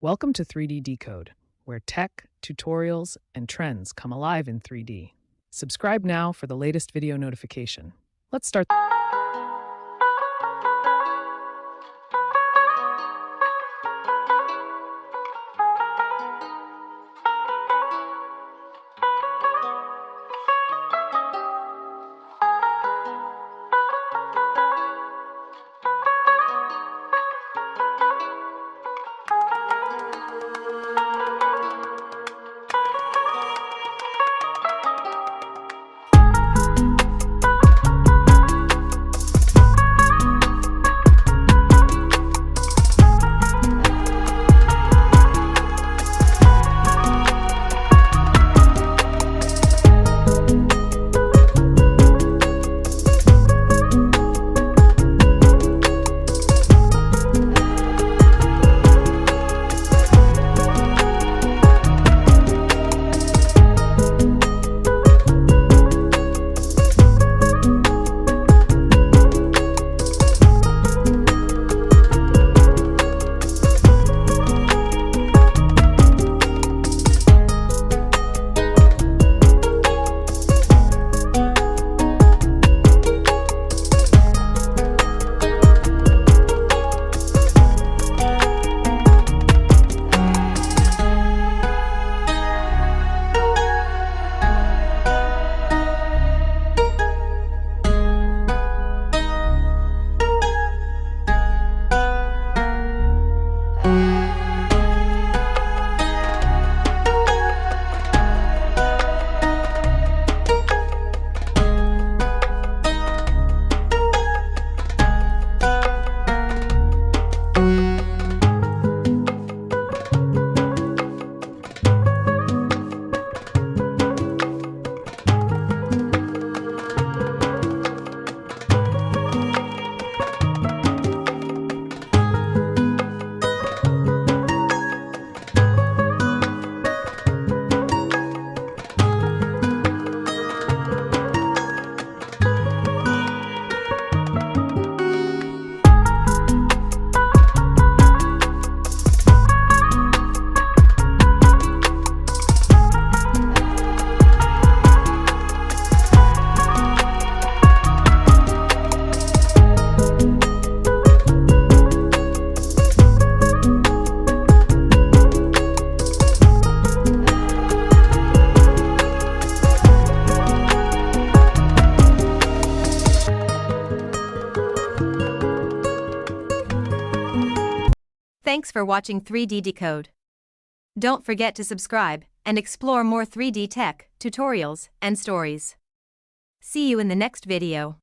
Welcome to 3D Decode, where tech, tutorials, and trends come alive in 3D. Subscribe now for the latest video notification. Let's start. Thanks for watching 3D Decode. Don't forget to subscribe and explore more 3D tech, tutorials, and stories. See you in the next video.